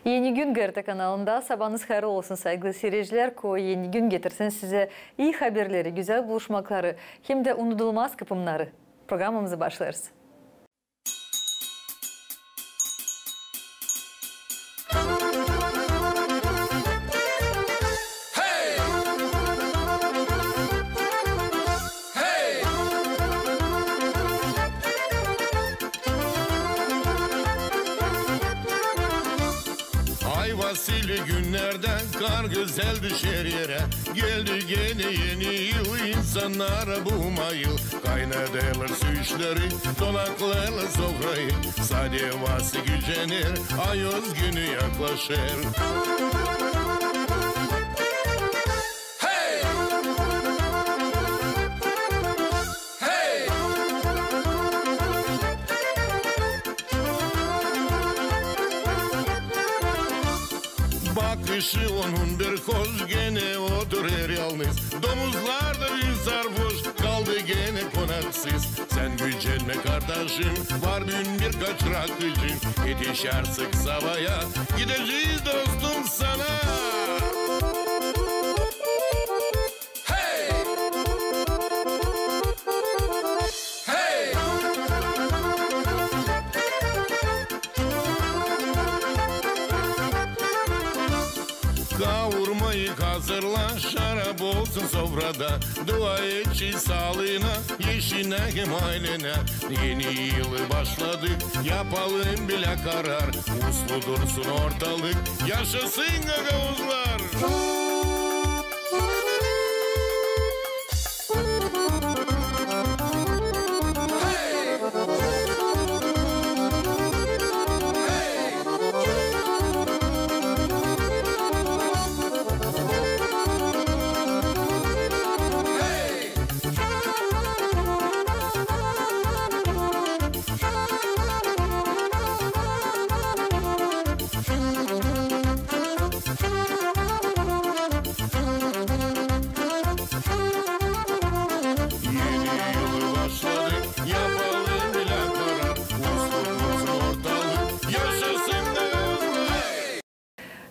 Yeni gün GRT kanalında sabahınız hayırlı olsun saygılı seyirciler. Yeni gün getirsin size iyi haberleri, güzel buluşmakları, hem de unutulmaz kıpımları. Programımızı başlarız. Vasili günlerden kar güzel düşer yere. Geldi gene yeni yıl, insanlara bu yıl kaynadılar süçleri, donaklarla sofrayı. Sade vası gücenir, ayoz günü yaklaşır. Bakışı onun bir koz, gene oturur yalnız. Domuzlar da bir sarhoş, kaldı gene konaksız. Sen gücenme kardeşim, var bin birkaç rakıcın. Yetişer sık savaya, gideceğiz dostum sana. Kavurmayı hazırla, şarap olsun sofrada. Dua et sağlığına, yeşine hem ailene. Yeni yılı başladık, yapalım bile karar. Uslu dursun ortalık, yaşasın gagavuzlar.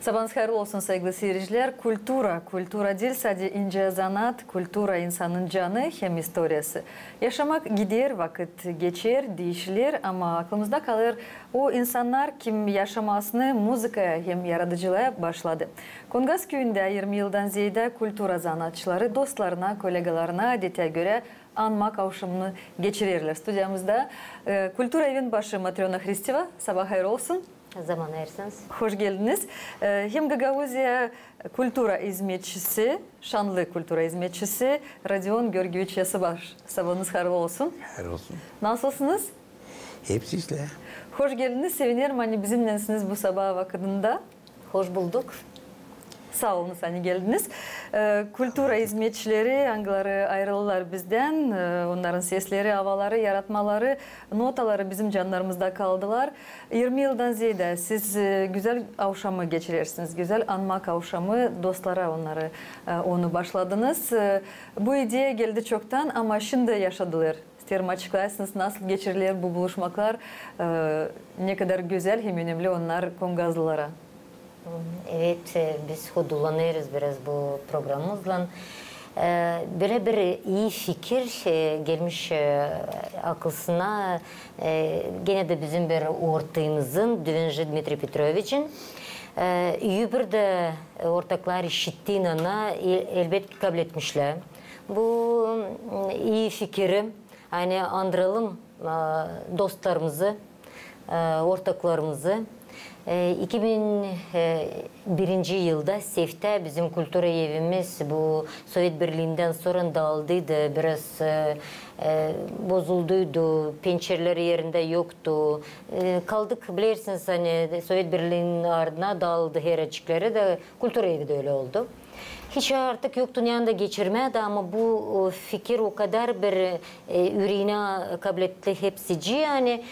Sabahınız hayırlı olsun sevgili seyirciler. Kultura değil sadece ince zanat, kultura insanın canı hem historiası. Yaşamak gider, vakit geçer, değişilir ama aklımızda kalır o insanlar kim yaşamasını müzikaya hem yaratıcılığa başladı. Kongas köyünde 20 yıldan ziyade kultura zanatçıları dostlarına, kolegalarına adete göre anma kavuşumunu geçirirler. Stüdyamızda Kultura Evin başı Matrona Hristeva. Sabah hayırlı olsun. Zaman ersiniz. Hoş geldiniz. Hem Gagavuzya kultura hizmetçisi, şanlı kultura hizmetçisi Rodion Georgievich Yasabar. Sabahınız hayırlı olsun. Hayırlı olsun. Nasılsınız? Hepsiyle. Hoş geldiniz. Sevinirim hani bizimlesiniz bu sabah vakitinde. Hoş bulduk. Sağ olun hani geldiniz. Kultura hizmetçileri hangileri ayrılırlar bizden. Onların sesleri, havaları, yaratmaları, notaları bizim canlarımızda kaldılar. 20 yıldan ziyade siz güzel avşamı geçirirsiniz. Güzel anma kavşamı dostlara onu başladınız. Bu idea geldi çoktan ama şimdi yaşadılar. İsterim açıklayasınız nasıl geçirilir bu buluşmaklar. Ne kadar güzel hem önemli onlar Kongazlılara. Evet, biz hudulanıyoruz biraz bu programımızla. Böyle bir iyi fikir gelmiş akılsına. Gene de bizim bir ortağımızın Düvenci Dmitri Petrovich'in. Bir de ortaklar işittiğini elbette kabul etmişler. Bu iyi fikri hani andıralım dostlarımızı, ortaklarımızı. 2001 yılda Sef'te bizim kultura evimiz bu Sovyet Birliği'nden sonra dağıldıydı. Biraz bozulduydu. Pencereleri yerinde yoktu. Kaldık bilirsiniz hani Sovyet Birliği'nin ardına dağıldı her açıkları da kultura evi de öyle oldu. Hiç artık yoktu yanında geçirmedi ama bu fikir o kadar bir yüreğine kabul etti hepsici yani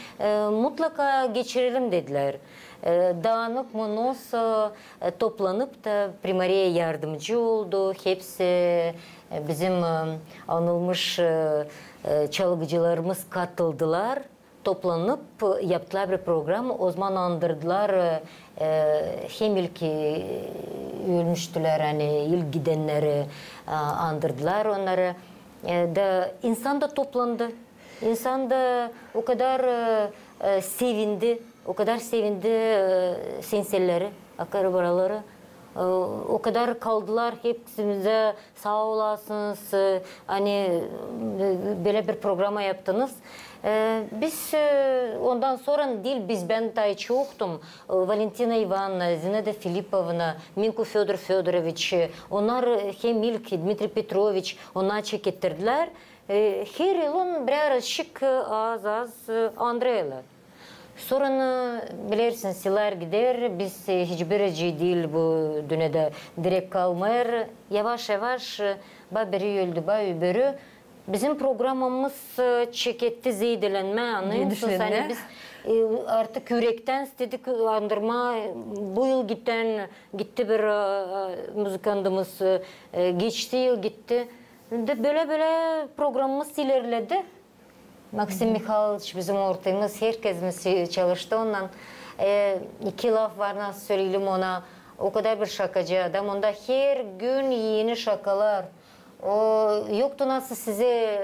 mutlaka geçirelim dediler. Dağınık monos toplanıp da primariye yardımcı oldu. Hepsi bizim anılmış çalgıcılarımız katıldılar. toplanıp yaptılar bir program. O zaman andırdılar hem ilk ölmüştüler, hani ilk gidenleri andırdılar onları. Da insan da toplandı. İnsan da o kadar sevindi. O kadar sevindi senselleri, akrabaları. O kadar kaldılar hepsimize, sağ olasınız, hani böyle bir programa yaptınız. Biz ondan sonra değil, ben daha hiç yoktum. Valentina Ivanovna, Zineda Filipovna, Minko Fyodor Fyodorovich, onlar hem ilk Dmitri Petrovich, onlar çekettirdiler. Her yılın birazcık az Andrey'ler. Sonra bilirsiniz yıllar gider, biz hiçbir değil bu dünyada direkt kalmıyor. Yavaş yavaş biri öldü, öbürü. Bizim programımız çeketti zeydelenme anlıyorsunuz. Hani biz artık yürekten istedik andırma. Bu yıl gitti bir müzikantımız, geçti yıl gitti. Böyle programımız ilerledi. Maxim Mikhailovich bizim ortağımız, herkesimiz çalıştı ondan. İki laf var, nasıl söyleyelim ona, o kadar bir şakacı adam. Onda her gün yeni şakalar. Yoktu nasıl size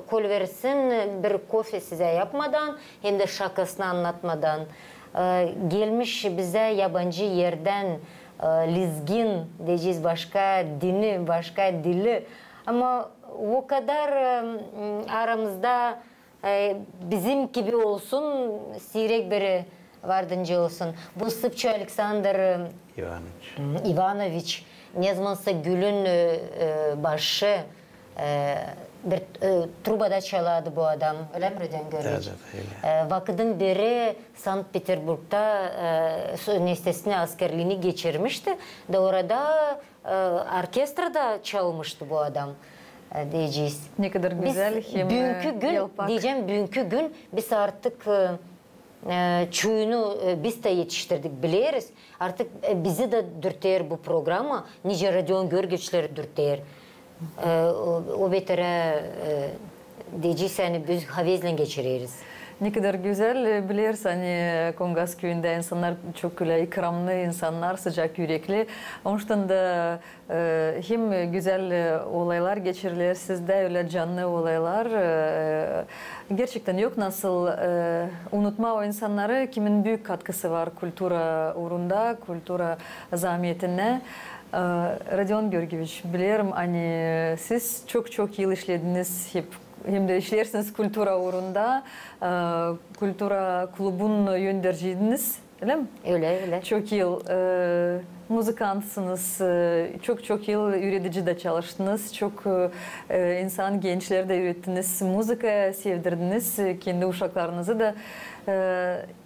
kol versin, bir kofe size yapmadan, hem de şakasını anlatmadan. Gelmiş bize yabancı yerden, lizgin diyeceğiz, başka dini, başka dili. Ama o kadar aramızda bizim gibi olsun, sirek biri vardınca olsun. Bu Sıpçı Alexander Ivanovich, ne zamansa Gül'ün başı bir trubada çaladı bu adam. Öyle mi Rüden Görüş? Vakıdın beri Sankt Peterburg'da üniversitesine askerliğini geçirmişti. De orada orkestrada çalmıştı bu adam. Diyeceğiz. Ne kadar güzel. Bugünkü gün biz artık çuyunu biz de yetiştirdik, biliriz. Artık bizi de dürter bu programa. Nice radyon görgüçleri dürter. O betere diyeceğiz, yani biz havezle geçiririz. Ne kadar güzel, biliriz hani Kongas köyünde insanlar çok öyle ikramlı insanlar, sıcak yürekli. Onun için de hem güzel olaylar geçirilir, sizde öyle canlı olaylar. Gerçekten yok nasıl unutma o insanları, kimin büyük katkısı var kültüra uğrunda, kültüra zahmetine. Rodion Georgievich, biliyorum hani siz çok yıl işlediniz, hep hem de işlersiniz kültüra uğrunda, kültüra klubun yöndericiydiniz, öyle mi? Öyle. Çok yıl müzikantsınız, çok yıl üretici de çalıştınız, çok insan gençleri de ürettiniz, müzika sevdirdiniz, kendi uşaklarınızı da.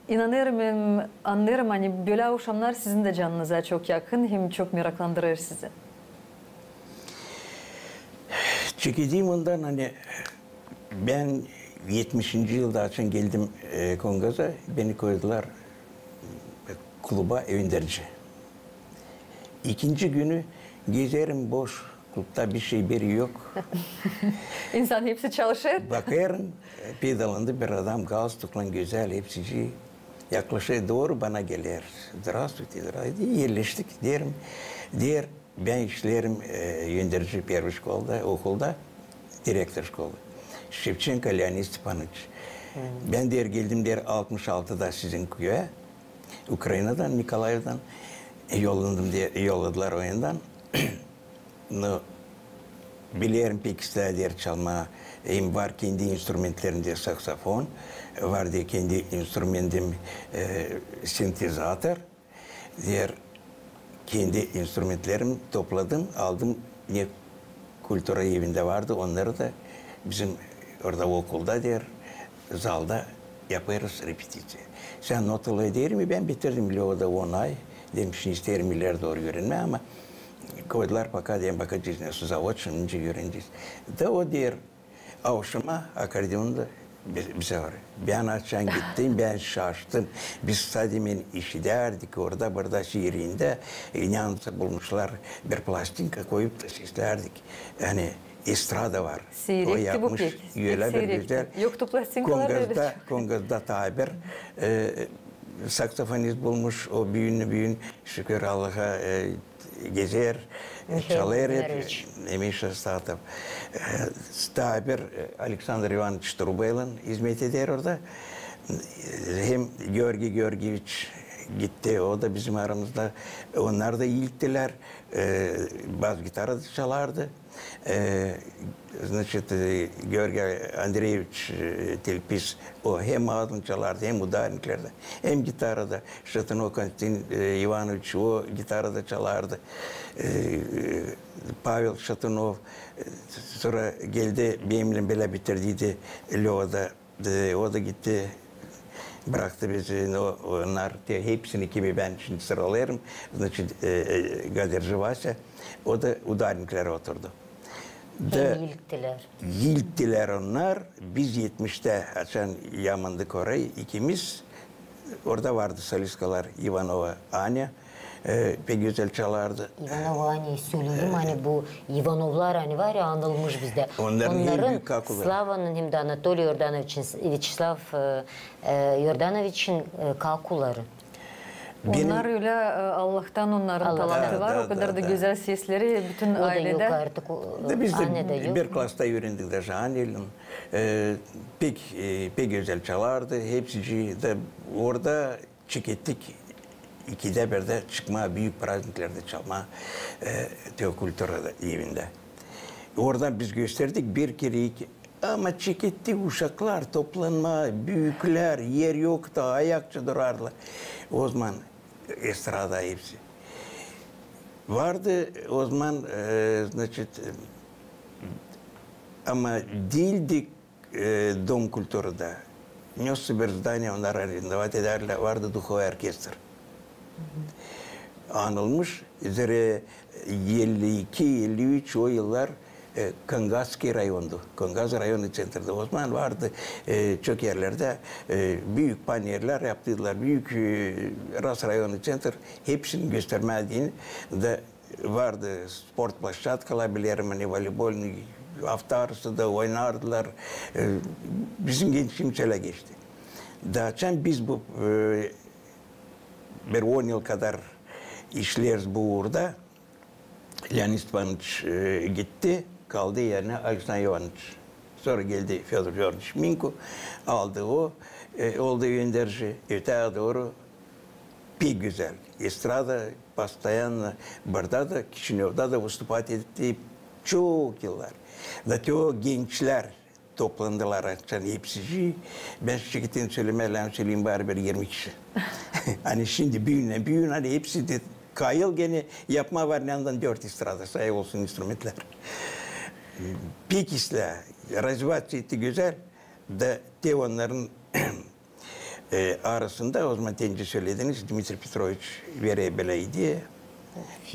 İnanırım, anlarım hani böyle uşamlar sizin de canınıza çok yakın, hem çok meraklandırır sizi. Çekeceğim ondan hani ben 70. yılda açın geldim Kongaz'a, beni koydular kluba evinderici. İkinci günü gezerim boş, klubda bir şey biri yok. İnsan hepsi çalışır. Bakarım pedalında bir adam galstukla güzel hepsi yaklaşık doğru bana gelir. Здравствуйте, yerleştik derim. Diğer ben işlerim yönderici первой şkolda, okulda, direktör şkolda. Şevçenko Leonid Stepanoviç. Ben diğer geldim diğer 66'da sizin köye. Ukrayna'dan, Nikolayev'dan yollandım diye yolladılar o yandan. No, biliyorum pek ister diğer çalma. Hem var kendi enstrümentlerim diye saksafon, var diye kendi enstrümentim sintezatör. Diğer kendi enstrümentlerimi topladım, aldım. Ne kültüra evinde vardı, onları da bizim orada okulda diğer zalda yaparız repetici. Sen notalı eder mi? Ben bitirdim bile o da 10 ay. Demişsin isterim ileri doğru öğrenme ama koydular fakat diye bakacağız nasıl zavod şimdi öğreneceğiz. Da o diğer avuşama akordeonda bize var. Ben açan gittim, ben şaştım. Biz sadece işi derdik orada, burada şiirinde. Yalnız bulmuşlar bir plastinka koyup da seslerdik. Yani estrada var. Seyrekti o yapmış. Bu pek. Öyle bir güzel. Yoktu plastinkalar öyle. Kongaz'da tabir saksafonist bulmuş. O büyün şükür Allah'a gezer, çalar hep. Emişa Statov. Tabir Aleksandr Ivanoviç Trubayl'ın hizmet eder orada. Hem Georgi Georgievich gitti, o da bizim aramızda. Onlar da ilktiler. Bas gitarı da çalardı. Значит, Georgi Andreevich Telpis, o hem ağzını çalardı, hem udarniklerde, hem gitarada. Şatanov Konstantin Ivanoviç, o gitarada çalardı. Pavel Şatanov, sonra geldi, benimle bela bitirdiydi Lyo'da. O da gitti. Bıraktı bizi, onlar hepsini kimi ben şimdi sıralarım. Значит, Gaderci Vasya, o da udarniklere oturdu. Yilttiler onlar. Biz 70'te açan yamandık orayı ikimiz. Orada vardı soliskalar Ivanova, Anya. Pek güzel çalardı. Ivanova Anya'yı söyledim. Hani bu Ivanovlar hani var ya anılmış bizde. Onların Slava'nın hem de Anatoly Yordanovich'in, Vyacheslav Yordanovich'in kakuları. Onlar öyle Allah'tan onların talantı var. O kadar da güzel sesleri bütün ailede. O da yok artık. Biz de bir klasta öğrendik de Janel'in. Pek güzel çalardı. Hepsi de orada çıkettik. İkide bir de çıkma, büyük prazniklerde çalma Teokultura evinde. Oradan biz gösterdik bir kere iki. Ama çekettik uşaklar, toplanma, büyükler, yer yoktu, ayakçı durarlar. O zaman estrada hepsi. Vardı o zaman, значит, ama değildik Dom Kultura'da. Нёсся bir здание, onlar arendovat ederler, vardı Duhoy Orkestr. Anılmış, üzere 52-53 o yıllar Kangazski rayondu. Kangaz rayonu centrinde o zaman vardı. Çok yerlerde büyük panyerler yaptılar. Büyük Ras rayonu center hepsini göstermediğini de vardı. Sport площадкалар bilirim hani voleybol hafta arası da oynardılar. Bizim gençliğimiz öyle geçti. Daçan biz bu bir 10 yıl kadar işleriz bu uğurda. Leonid Ivanoviç gitti, kaldı yerine Alexander Ivanoviç. Sonra geldi Fyodor Georgievich Minko, aldı o, oldu yönderci, öteye doğru pek güzel. Estrada, постоянно, burada da, Kişinev'da da vыступать etti çok yıllar. Zaten o gençler toplandılar açan hepsi. Ben şirketin söyleyeyim bari bir 20 kişi. Hani şimdi büyün hani hepsi de kayıl gene yapma var yandan 4 estrada sayı olsun instrumentler. Pekisle развиваться etti güzel de onların arasında o zaman tence söylediniz Dmitri Petrovich Verebeleydi.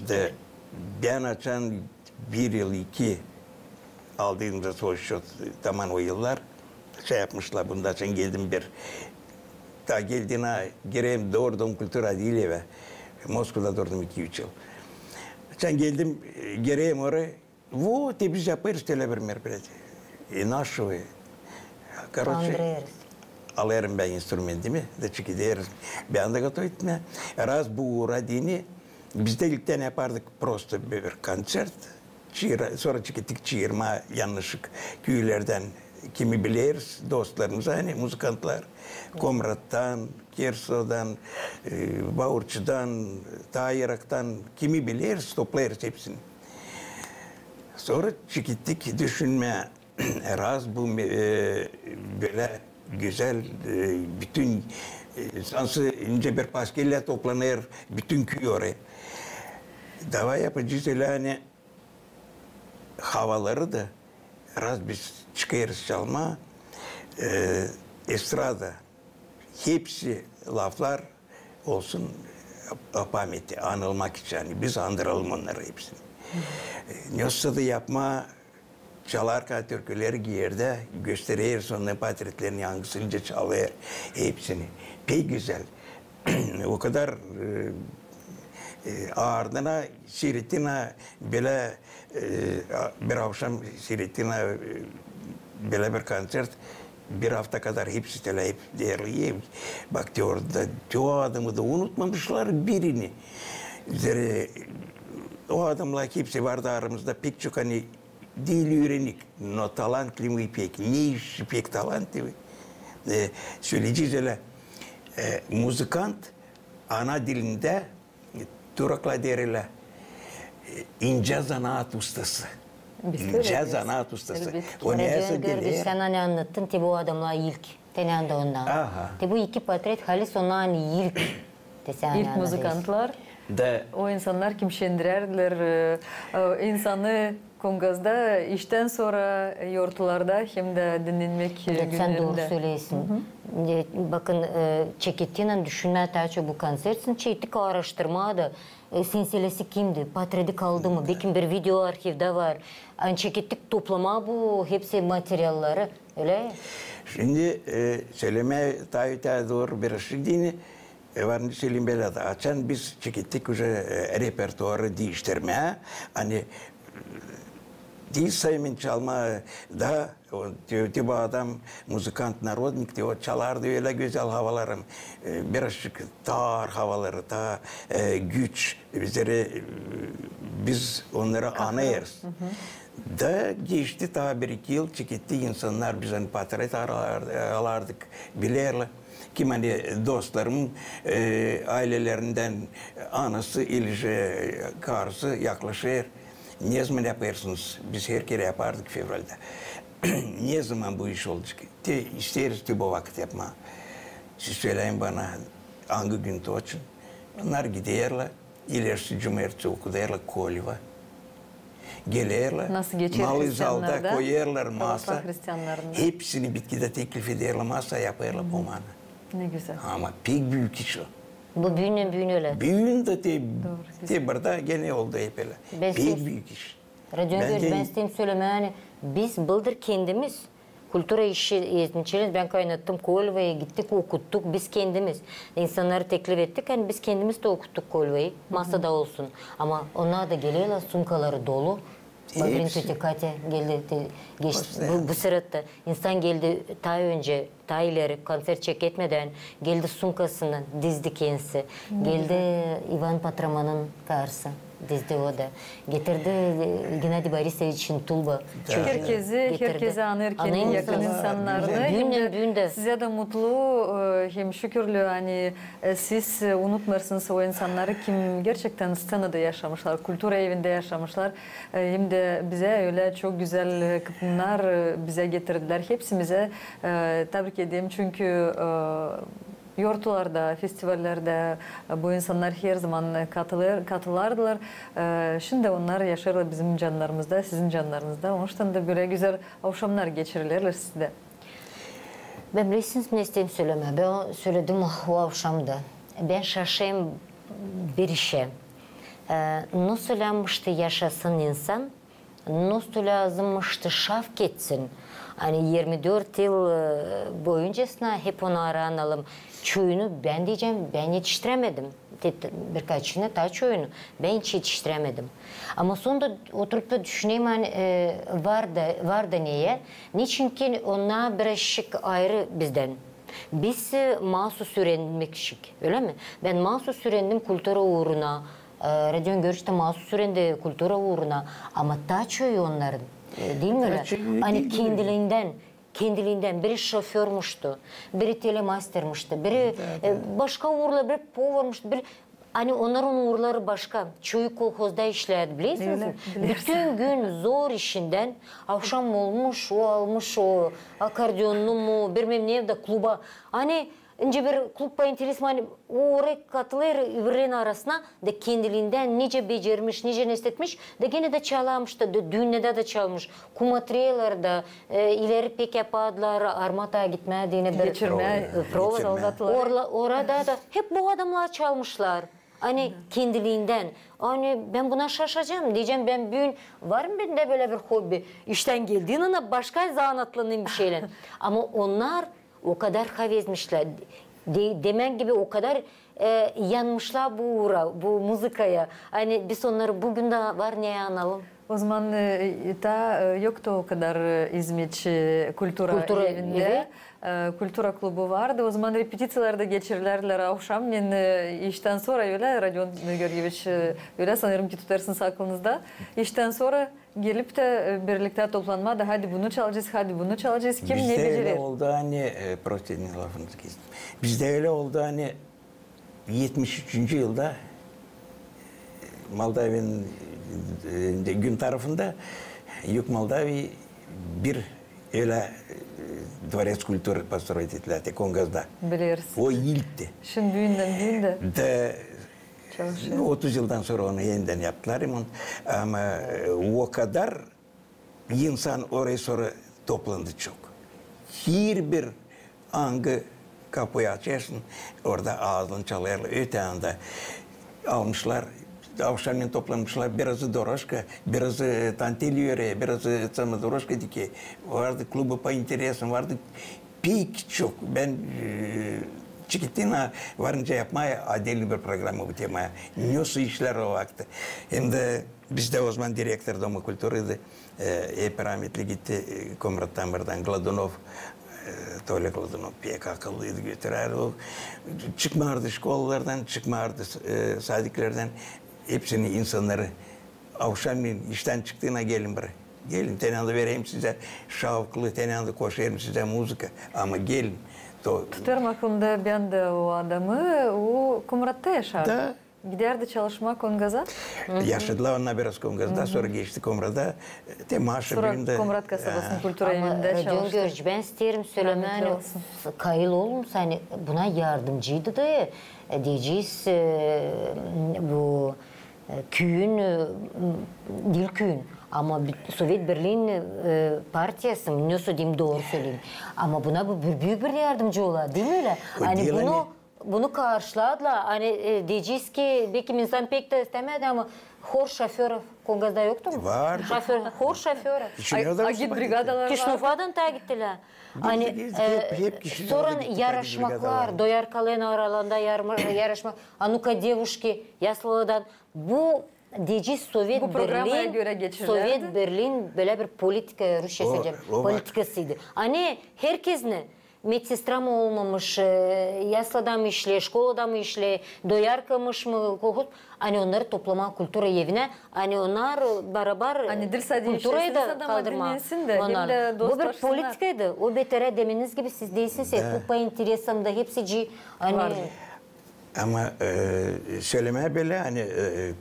De ben açan 1 yıl 2 aldığımda soğuşu tamam o yıllar şey yapmışlar bunda açan geldim bir daha geldiğine gireyim doğru kultura değil ve Moskova'da durdum 2-3 yıl. Sen geldim gireyim oraya вот и biz yaparız öyle bir merpileti. Nasıl? Короче, alırım ben instrumentimi de çıkıderiz. Ben de готовить etme. Раз bu uğradığını biz de ilkten yapardık prosto bir koncert. Sonra çıktık çığırma yanlışlık köylerden kimi biliriz dostlarımız hani muzikantlar. Komrat'tan, Kerso'dan, Bağırçı'dan, Tayirak'tan kimi biliriz toplarız hepsini. Sonra çıktık düşünme raz bu böyle güzel bütün sansı ince bir paskelle toplanır bütün köy oraya. Dava yapacağız öyle hani havaları da raz biz çıkarız çalma estrada hepsi laflar olsun pameti anılmak için yani biz andıralım onları hepsini. Nössa da yapma çalarken türküleri giyerde gösterir sonra patritlerini hangisini çalır hepsini. Pek güzel. O kadar ardına seyrettiğine böyle bir akşam seyrettiğine böyle bir konsert bir hafta kadar hepsi teleyip değerli. Bak diyor da o adamı da unutmamışlar birini. O adamla hepsi vardı aramızda pek çok hani dil öğrenik. No talantlı mı pek, ne iş pek talantlı mı? Söyleyeceğiz öyle. Muzikant ana dilinde Turakla derler ince zanaat ustası. İnce zanaat ustası. O neyse gelir. Sen hani anlattın ki bu adamlar ilk. Tenen de ondan. Bu iki portret halis ondan ilk. İlk muzikantlar. O insanlar kim şendirerler insanı Kongaz'da işten sonra yortularda hem de dinlenmek günlerinde. Sen doğru söylüyorsun. Bakın Çekettin'in düşünme taçı bu konsersin çeytik araştırma da sinselesi kimdi? Patredi kaldı mı? Belki bir video arşivde var. Yani Çekettik toplama bu hepsi materyalları. Öyle. Şimdi söyleme tayyip doğru bir şey değil. Varını söyleyeyim böyle de açan biz Çekettik repertuarı değiştirmeye hani değil sayımın çalma da diyor bu adam muzikant narodnik diyor çalardı öyle güzel havalarım birazcık dar havaları daha güç bizleri biz onları anlayırız. Da geçti daha bir iki yıl Çeketti insanlar bizden portret alardık bilirler. Kim hani dostlarımın ailelerinden anası ilişki karısı yaklaşır. Ne zaman yaparsınız? Biz her kere yapardık fevralde. Ne zaman bu iş olacak? İsteriz ki bu vakit yapma. Siz söyleyin bana hangi gün toçun. Onlar giderler. İlerisi cumartesi okudarlar Kolyva. Gelirler. Malı zalda koyarlar masa. Hepsini bitkide teklif ederler masa yaparlar pomana. Ne güzel. Ama pek büyük iş o. Bu büyün öyle. Büyün de burada gene oldu hep öyle. Pek büyük iş. Radyo ben isteyeyim söyleme yani biz bıldır kendimiz kultura işi eğitimçiyiz. Ben kaynattım Kolva'ya gittik okuttuk biz kendimiz. İnsanları teklif ettik yani biz kendimiz de okuttuk Kolva'yı. Masada olsun. Ama onlar da geliyorlar sunkaları dolu. Bagrin Tütekate geldi geçti. Bu sırada insan geldi ta ileri konser çek etmeden geldi sunkasını dizdi kendisi. Geldi Ivan Patraman'ın karısı. Dizdi o da. Getirdi Gennady Borisovich'in tulba. Herkese anırken yakın insanlarını. Size de mutlu hem şükürlü hani siz unutmarsınız o insanları kim gerçekten scenada yaşamışlar, kültür evinde yaşamışlar. Hem de bize öyle çok güzel kıpımlar bize getirdiler. Hepsimize tebrik edeyim çünkü yortularda, festivallerde bu insanlar her zaman katılardılar. Şimdi onlar yaşarlar bizim canlarımızda, sizin canlarınızda. Onun için de böyle güzel akşamlar geçirirler sizde. Ben bilirsiniz ne isteyeyim söyleme. Ben söyledim o akşamda. Ben şaşayım bir işe. Nasıl lazımmıştı yaşasın insan, nasıl lazımmıştı şaf etsin. Hani 24 yıl boyuncasına hep onu aranalım. Çoğunu ben diyeceğim, ben yetiştiremedim. Birkaçını taç oyunu. Ben hiç yetiştiremedim. Ama sonunda oturup da düşüneyim hani var da niye? Niçin ki onlar birazcık ayrı bizden. Biz mahsus öğrenmek şık, öyle mi? Ben mahsus öğrendim kültüre uğruna. Radyon görüşte mahsus öğrendi kültüre uğruna. Ama taç oyunu onların. Değil mi öyle? Hani kendiliğinden biri şoförmüştü, biri telemastermişti, biri başka uğurla bir povarmıştı, biri hani onların uğurları başka. Çoğu kolhozda işlerdi biliyorsunuz mu? Bütün gün zor işinden akşam olmuş, o almış o akordiyonlu mu, bilmem ne evde kluba. Hani önce bir klubba interesim hani oraya katılır öbürlerin arasına da kendiliğinden nice becermiş, nice nesletmiş de gene de çalamış da düğünde de çalmış. Kumatriyeler ileri pek yapardılar armataya gitmeye diye bir prova. Orada da hep bu adamlar çalmışlar. Hani kendiliğinden. Hani ben buna şaşacağım. Diyeceğim ben bugün var mı bende böyle bir hobi? İşten geldiğinde başka zanatlanayım bir şeyle. Ama onlar o kadar havezmişler. Demen gibi o kadar yanmışlar bu müzikaya. Hani biz onları bugün de var niye analım? O zaman da yoktu o kadar İzmit Kultura evinde. Kultura klubu vardı. O zaman repetisiyalarda geçirirlerler akşam. Men işten sonra öyle, Rodion Georgievich öyle sanırım ki tutarsınız aklınızda. İşten sonra gelip de birlikte toplanmada hadi bunu çalacağız, hadi bunu çalacağız. Kim ne becerir? Bizde öyle oldu hani, protein lafınızı kestim. Bizde öyle oldu hani 73. yılda Moldava'nın gün tarafında Yük Moldavi bir öyle dvorец kультуры построить ettiler Kongaz'da. Biliriz. O ilkti. Şimdi düğünde. De, Çalışıyor. 30 yıldan sonra onu yeniden yaptılar ama o kadar insan oraya sonra toplandı çok. Her bir angı kapıyı açarsın, orada ağzını çalarlar. Öte anda almışlar, akşamleyin toplanmışlar, birazı doroşka, birazı tanteli yöre, birazı sana doroşka dike. Vardı klubu pa interesim, vardı pek çok. Ben Çikitina varınca yapmaya adeli bir programı bu temaya. Nasıl işler o vakti. Hem de bizde o zaman direktör Doma Kultura'ydı. Hep rahmetli gitti Komrat Tamir'den Gladunov. Tole Gladunov pek akıllıydı götürerdi. O çıkmardı şkollardan, çıkmardı sadiklerden. Hepsini insanları akşamleyin işten çıktığına gelin buraya. Gelin tenanda vereyim size şavklı, tenanda koşayım size müzik ama gelin. Tutarım aklımda ben de o adamı, o Komrat'ta yaşardı. Da. Giderdi çalışma Kongaz'a. Yaşadılar onlar biraz Kongaz'da, sonra geçti Komrat'a. Sonra Komrat kasabasının Kultura evinde çalıştı. Ama Görüş, ben isterim söylemen, kayıl olmuş, hani buna yardımcıydı da diyeceğiz bu köyün, dil köyün. Ama Sovyet Birliği'nin partiyası, nasıl diyeyim doğru söyleyeyim. Ama buna büyük bir yardımcı ola değil mi öyle? Hani bunu karşıladılar. Hani diyeceğiz ki belki insan pek de istemedi ama hor şoförü Kongaz'da yoktu mu? Var. Hor şoförü. Agit brigadalar var. Kişnofa'dan da gittiler. Hani sonra yarışmaklar, Doyarkalen aralığında yarışmak, Anuka Devuşki, Yaslı'dan bu diyeceğiz Sovyet Birliği'nin böyle bir politika, Rusya söyleyeceğim, politikasıydı. Hani herkes ne? Medsestra mı olmamış, Yaslı'da mı işle, şkolada mı işle, doyarkamış mı, hani onları toplama kultura evine, hani onlar beraber hani kulturayı da kaldırma. Bu bir politikaydı. O betere demeniz gibi siz değilsiniz. Bu interesim da hepsi hani... Var. Ama söylemeye böyle hani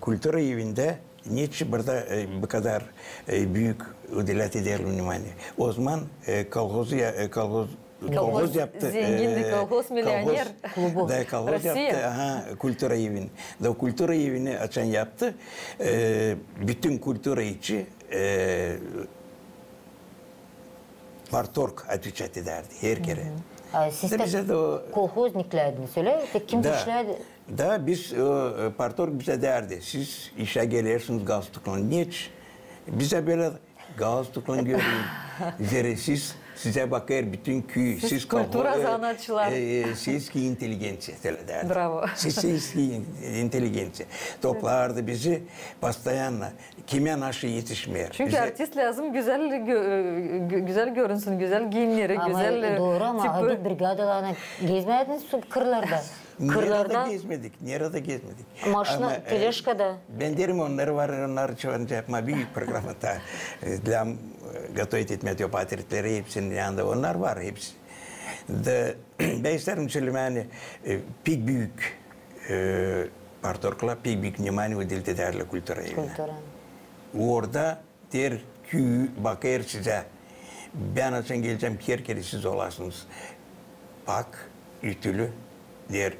kultura evinde niçin burada bu kadar büyük ödülat ederim hani. O zaman kolhoz yaptı. Zengindi, kolhoz milyoner klubu. Kolhoz yaptı. Aha, kultura evini. Da kultura evini açan yaptı. Bütün kultura içi partorg atviçat ederdi her kere. Siz de kolhozniklerdiniz öyle? Kim işlerdi? Da biz partorg bize derdi. Siz işe gelirsiniz Galstuklan. Niçin? Bize böyle Galstuklan görün. Size bakar bütün köy. Siz kultura sanatçılar. Siz ki inteligensiya derdi. Bravo. Siz ki inteligensiya. Toplardı bizi pastayanla. Kime naşı yetişmeyer. Çünkü artist lazım güzel görünsün, güzel giyinleri, güzel doğru ama hadi brigadalarına gezmediniz kırlarda. Nerede gezmedik. Maşına, teleşkada. Ben derim onları var, onlar çoğunca yapma büyük programı da. Для готовить etmet patritleri hepsinin yanında onlar var hepsi. Ben isterim söylemeni pek büyük partorkla pek büyük внимание udilt ederler kultura evine. Orada der ki bakar size ben açan geleceğim her kere siz olasınız. Bak ütülü der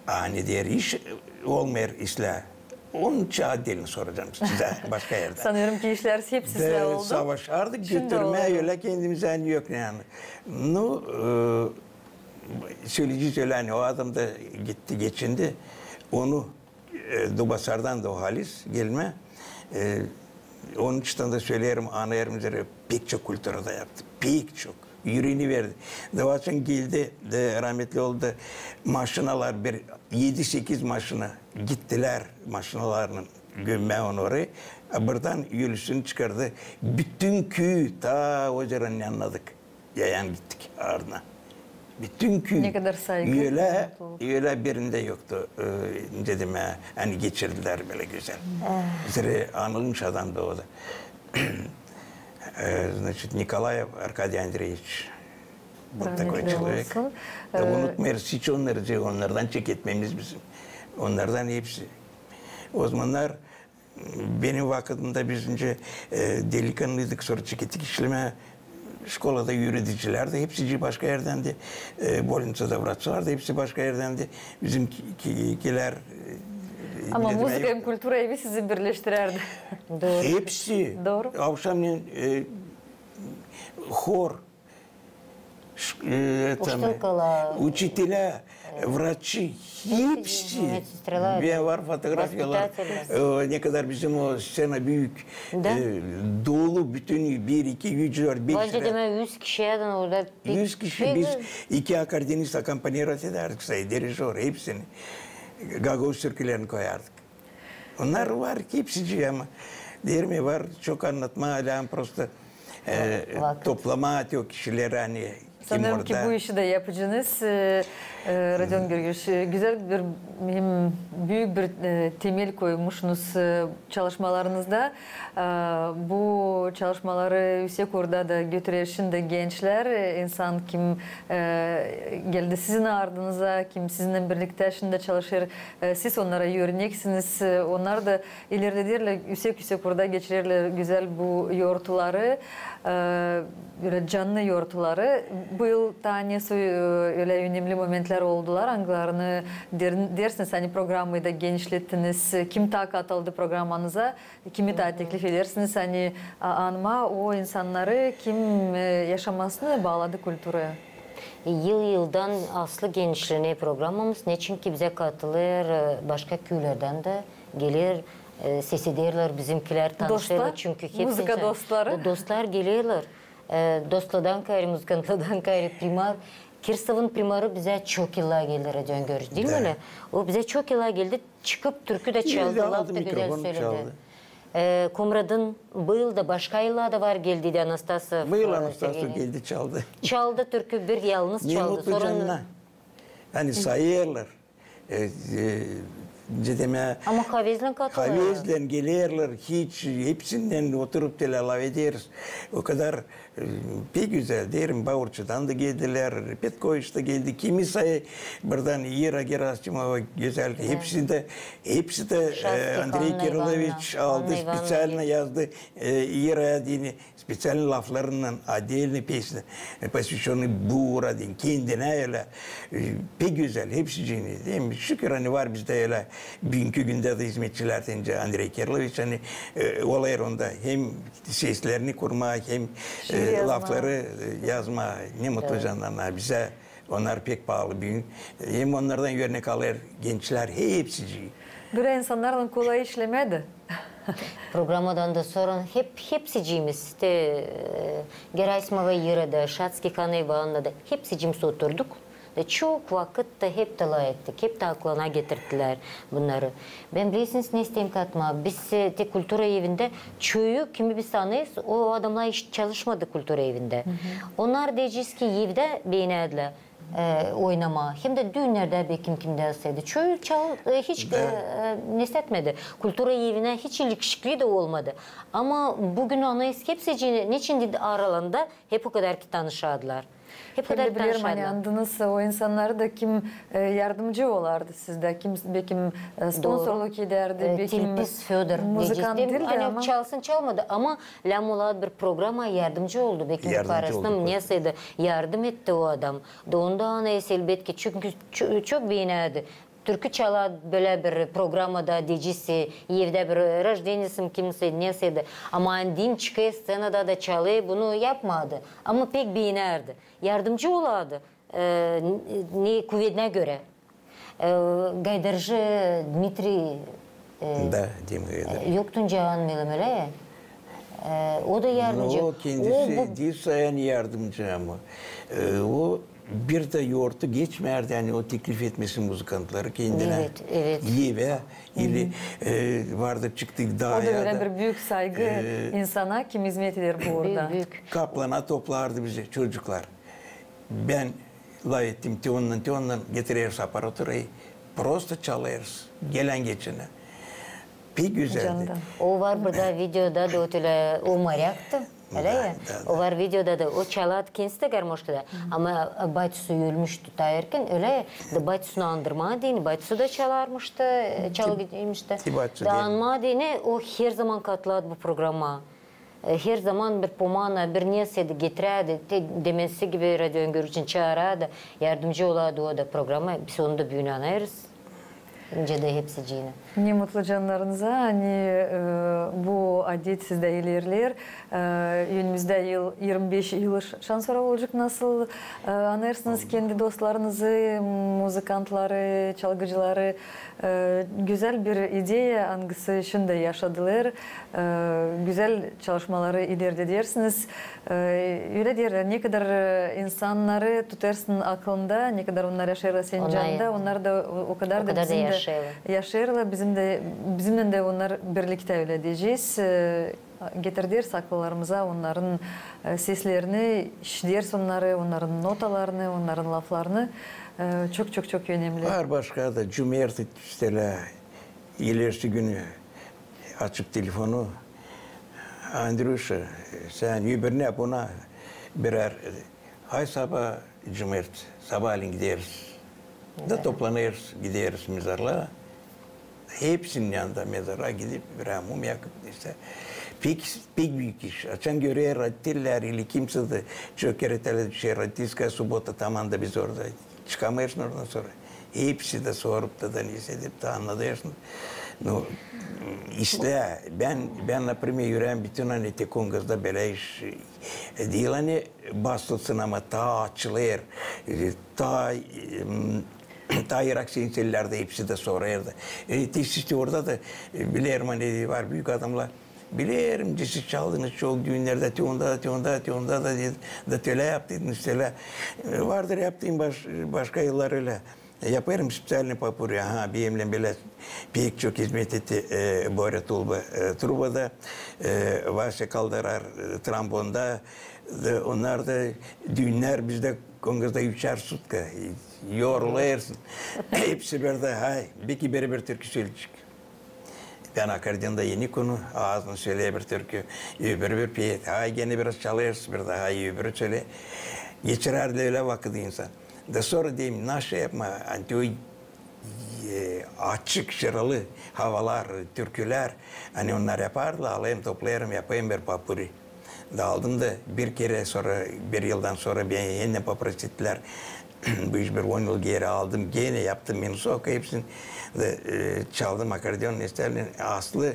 hani der iş olmayan işler. Onun çağdilini soracağım size başka yerde. Sanıyorum ki işler hep sizle oldu. Savaşardık götürmeye öyle kendimizden yok yani. Söyleyeceğiz öyle hani o adam da gitti geçindi. Onu Dubasar'dan da o halis gelme. Onun için de söylerim anlayarım üzere pek çok kulturada yaptı. Pek çok. yüreğini verdi. Davaçın geldi, rahmetli oldu. Maşinalar 7-8 maşına gittiler maşinalarının gömme onu oraya. Buradan yürüsünü çıkardı. Bütün köyü ta hocanın yanladık. Yayan gittik ardına. Bütün köy. Ne kadar saygı. Öyle birinde yoktu. Dedim ya, hani geçirdiler böyle güzel. Zire anılmış adam da o da. Значит, Николаев Аркадий Андреевич. Вот такой человек. Unutmayız hiç onlardan çek etmemiz bizim. Onlardan hepsi. O zamanlar benim vaktimde biz önce delikanlıydık, sonra çekettik işleme. Şkolada yürütücüler de hepsi başka yerdendi. Bolnica'da vratçılar da hepsi başka yerdendi. Bizimkiler... Ama müzik hem kültür evi sizi birleştirirdi. Doğru. Hepsi. Doğru. Akşamleyin hor, учителя, врачи, hepsi. Ben var fotoğrafyalar. Ne kadar bizim o sene büyük, dolu bütün 1, 2, 3, 4, 5 Bence deme 100 kişiyeden orada. 100 kişi biz 2 akordiyonist akompaniyat ederdik, dirijör hepsini. Gagavuz türkülerini koyardık. Onlar var hepsi ama der mi var çok anlatma hala prosta toplama yok kişileri hani. Sanırım ki bu işi de yapıcınız. Radyon Görgüç, güzel bir, büyük bir temel koymuşsunuz çalışmalarınızda. Bu çalışmaları yüksek orada da götürür şimdi gençler. İnsan kim geldi sizin ardınıza, kim sizinle birlikte şimdi çalışır. Siz onlara örneksiniz. Onlar da ilerlediler, yüksek orada geçirirler güzel bu yortuları. Böyle canlı yortuları. Bu yıl tanesi öyle önemli momentler oldular. Hangilerini dersiniz hani programı da genişlettiniz. Kim daha katıldı programınıza? Kimi daha teklif edersiniz? Hani anma o insanları kim yaşamasını bağladı kültüre? Yıldan aslı genişleniyor programımız. Ne çünkü bize katılır başka köylerden de gelir. Ses ederler bizimkiler tanışırlar çünkü hepsi müzika dostları. Dostlar geliyorlar. Dostlardan gayrı, müzikanlardan gayrı primar. Kirsav'ın primarı bize çok yıllar geldi Radyon Görüş değil mi öyle? O bize çok yıllar geldi. Çıkıp türkü de çaldı. Laf da güzel söyledi. Komrad'ın bu yıl da başka yıllarda var geldi Anastasya. Bu yıl Anastasya geldi çaldı. Çaldı türkü bir yalnız çaldı. Ne mutlu canına. Hani sayıyorlar. Ama kavezle katılıyor. Kavezle gelirler hiç hepsinden oturup telav ederiz. O kadar pek güzel derim. Bağırçı'dan da geldiler. Petkoviç da geldi. Kimi sayı buradan Ira Gerasimova güzel. Hepsi de Andrei Kiriloviç aldı. Spesialne yazdı. Ira'ya dini spesialne laflarından adilini pesni. Посвященный bu uğradın. Kendine öyle. Pek güzel. Hepsi cini. Değil mi? Şükür hani var bizde öyle. Bugünkü günde de hizmetçilerden Andrei Kiriloviç hani olay onda hem seslerini kurmak hem lafları yazma ne mutlu canlarına bize onlar pek pahalı bir hem onlardan örnek alır gençler hepsi. Böyle insanların kolay işlemedi. Programdan da sonra hepsicimiz de Gerasimova Yira'da, Şatski Kanayvan'da hepsicimiz oturduk. Çok vakit de hep talay ettik, hep de aklına getirdiler bunları. Ben bilirsiniz ne isteyeyim katma. Biz de kültür evinde çoğu kimi biz tanıyız, o adamlar hiç çalışmadı kültür evinde. Onlar diyeceğiz ki evde beğenediler oynama. Hem de düğünlerde belki kim derseydi. Çoğu hiç nesletmedi. Kültür evine hiç ilişkili de olmadı. Ama bugün anlayız hepsi niçin aralarında hep o kadar ki tanışadılar. Hep kadar biliyorum hani andınız o insanları da kim yardımcı olardı sizde, kim sponsorluk ederdi, Tilpis Föder muzikant değildi ama. Çalsın çalmadı ama Lamulad bir programa yardımcı oldu. Belki parasına neyse yardım etti o adam. Da ondan elbette çünkü çok beğenerdi. Türkü çalar böyle bir programda diyecekse, evde bir rождением kimse neyse ama andin çıkıyor scenada da çalıyor bunu yapmadı. Ama pek beğenerdi. Yardımcı olardı ne kuvvetine göre. Gaydarcı Dmitri da, Dim Gaydar. Yoktun Cahan Melemele. O da yardımcı. O kendisi değil sayan yardımcı ama. O bir de yoğurtu geçmerdi yani o teklif etmesin müzikantları kendine. Evet, evet. İyi ve ili vardı çıktık daha O da ya öyle da. bir büyük saygı insana kim hizmet eder burada. Büyük. Kaplana toplardı bizi çocuklar. Ben lay ettim ondan getirirse aparaturayı. Prosto çalarız. Gelen geçene. Pek güzeldi. Candan. O var burada videoda da öyle o maryaktı. Öyle ya. O var videoda da o çalat kendisi de garmoşkada. Ama bacısı ölmüştü tayarken öyle ya. Da bacısını andırma diyeni. Bacısı da çalarmıştı. Çalgıcıymıştı. Da anma diyeni o her zaman katladı bu programa. Her zaman bir pomana, bir niyesedi getirdi. Demesi gibi radyo öngörücün çağırdı. Yardımcı oladı o da programa. Biz onu da büyüğünü anayırız. İnce de hepsi cini. Ne mutlu canlarınıza. Hani bu adet sizde ilerler. Önümüzde yıl 25 yıl şans olacak. Nasıl anlarsınız kendi dostlarınızı, müzikantları, çalgıcıları. Güzel bir ideya hangisi şimdi yaşadılar. Güzel çalışmaları ileride dersiniz. Öyle derler. Ne kadar insanları tutarsın aklında, ne kadar onlar yaşarlar senin canında, onlar da o kadar da bizim de yaşarlar. Bizimle de onlar birlikte öyle diyeceğiz. Getirdiğimiz akıllarımıza onların seslerini, işleriz onları, onların notalarını, onların laflarını. Çok önemli. Var başka da cumartesi işte ilerisi günü açıp telefonu Andrusha sen ne buna birer hay sabah cumartesi sabahleyin gideriz. Da toplanırız gideriz mezarlığa. Hepsinin yanında mezara gidip birer mum yakıp işte. Pek büyük iş. Açan göre raddiller ile kimse de çok ereteli raddiska subota tamamda biz orada çıkamayız oradan sonra. Hepsi de sorup da hissedip de anladıyorsun. No, işte ben например yüreğim bütün hani tekongazda böyle iş değil hani bastılsın ama ta açılır, ta Irak seyircilerde hepsi de sorardı. İşte orada da bilirim hani var büyük adamlar. Bilirim siz çaldınız çok düğünlerde, tiyonda da töle yaptıydınız töle. Vardır yaptığım başka yıllar öyle. Yaparım spesialini papuri. Benimle böyle pek çok hizmet etti Bora Tulba Truba'da, Vasya Kaldarar Trombon'da. Onlar da düğünler bizde Kongres'de 3'er sutka. Yorularsın. Hepsi bir belki beraber türkü söyleyecek. Ben akordiyonda yeni konu, ağzını söyleye bir türkü, öbürü bir piyet. Gene biraz çalarız, bir daha öbürü söyle. Geçirerdi öyle vakit insan. Da sonra diyeyim, nasıl yapma, o açık, şıralı havalar, türküler, hani onlar yapardı, alayım, toplayarım, yapayım bir papuri. Da aldım da bir kere sonra, bir yıldan sonra beni yine papuri ettiler. Bu iş bir 10 yıl geri aldım, gene yaptım, minus oku hepsini. Çaldım akordeon isterler. Aslı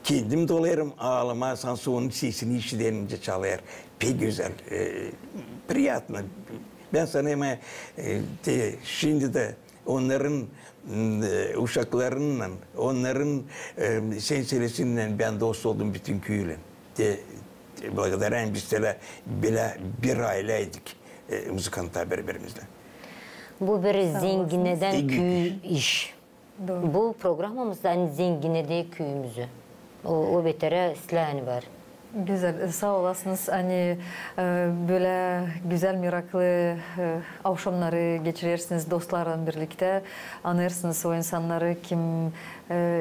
kendim dolarım ağlama sansonun sesini işlenince çalar. Pek güzel. Priyatlı. Ben sana hemen şimdi de onların uşaklarının, onların senselesinden ben dost oldum bütün köyle. Благодарен biz de bir aileydik müzikantlar birbirimizle. Bu bir zengineden köy iş. Doğru. Bu programımızda hani zenginede köyümüzü. O betere silahını var. Güzel, sağ olasınız. Hani böyle güzel, meraklı akşamları geçirirsiniz dostlarla birlikte. Anlarsınız o insanları kim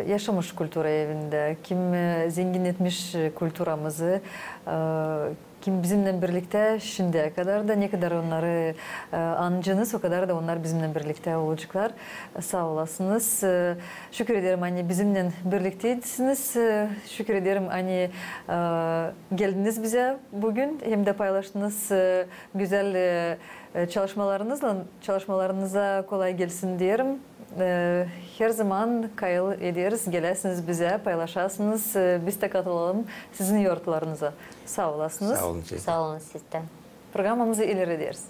yaşamış kültür evinde, kim zengin etmiş kültürümüzü, kim bizimle birlikte şimdiye kadar da ne kadar onları anacağınız o kadar da onlar bizimle birlikte olacaklar. Sağ olasınız. Şükür ederim hani bizimle birlikteydiniz. Şükür ederim hani geldiniz bize bugün hem de paylaştınız güzel çalışmalarınıza kolay gelsin diyelim. Her zaman kayıl ederiz, gelirsiniz bize, paylaşarsınız, biz de katılalım sizin yurtlarınıza. Sağ olasınız. Sağ olun. Sağ olun sizden. Programımızı ileri ederiz.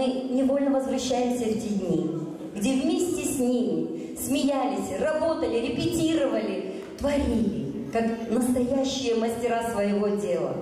мы невольно возвращаемся в те дни, где вместе с ними смеялись, работали, репетировали, творили, как настоящие мастера своего дела.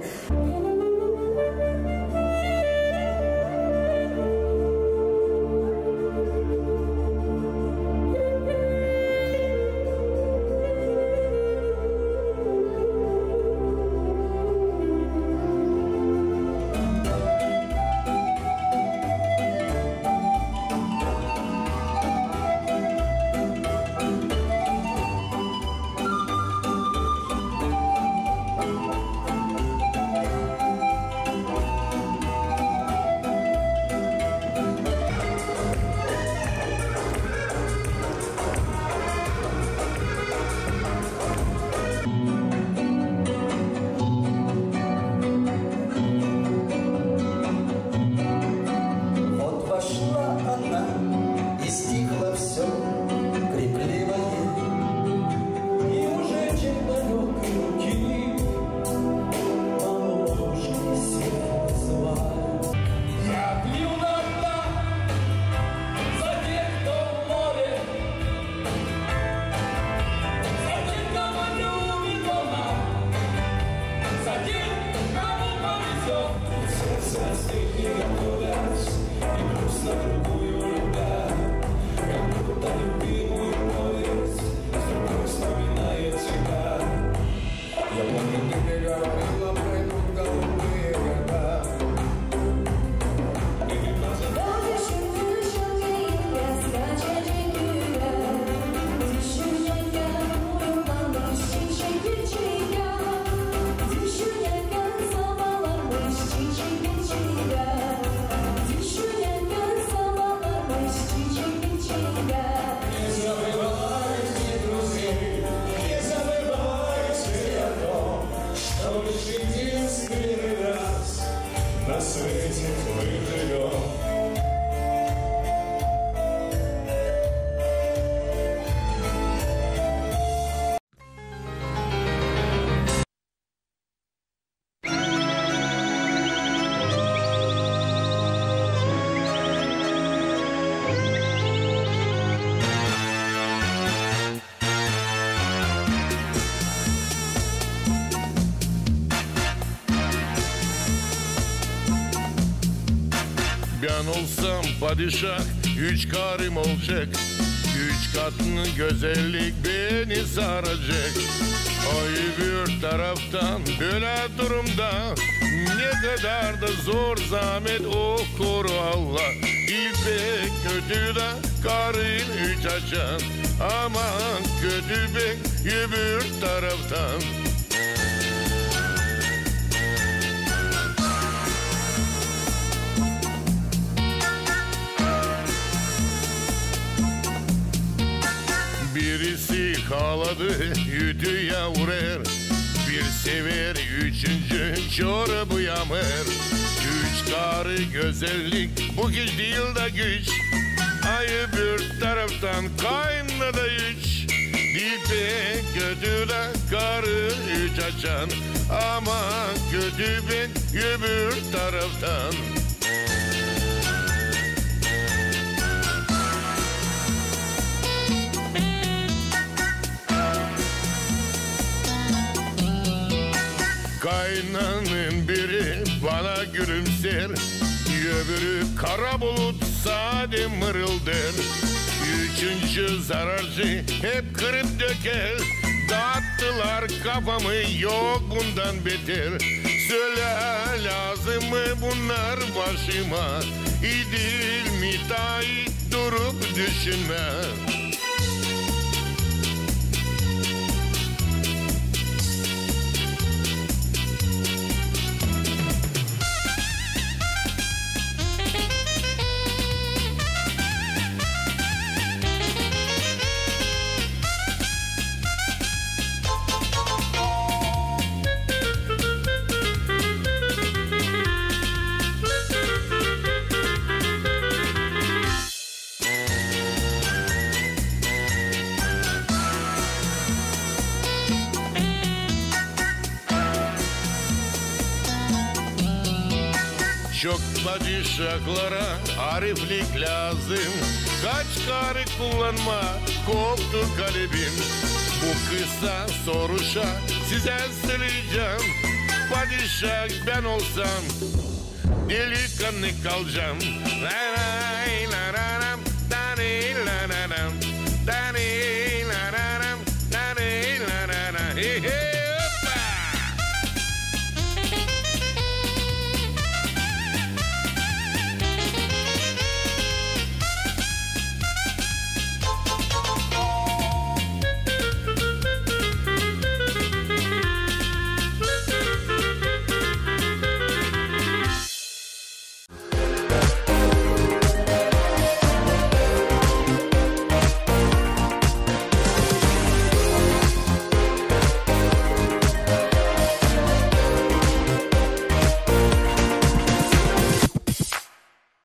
Ben olsam padişah, 3 karım olacak. 3 katlı güzellik beni saracak. Ay bir taraftan böyle durumda, ne kadar da zor zahmet o koru Allah. İpek kötü de karın 3 açan, aman kötü bek öbür taraftan. Birisi haladı ütüye vurar, bir sever üçüncü çorabı yamar. 3 karı güzellik bu güç değil de güç, ayı bir taraftan kaynadı 3. Dipe kötü de karı 3 açan, ama kötü ben öbür taraftan. Kaynanın biri bana gülümser, öbürü kara bulut sade mırıldır. Üçüncü zararcı hep kırıp döker, dağıttılar kafamı yok bundan beter. Söyle lazım mı bunlar başıma, İdil müteahhit durup düşünme. Çok padişahlara ariflik lazım. Kaç karı kullanma koptu kalbim. Bu kısa soruşa size söyleyeceğim. Padişah ben olsam delikanlı kalacağım. La la la la la la la la la la.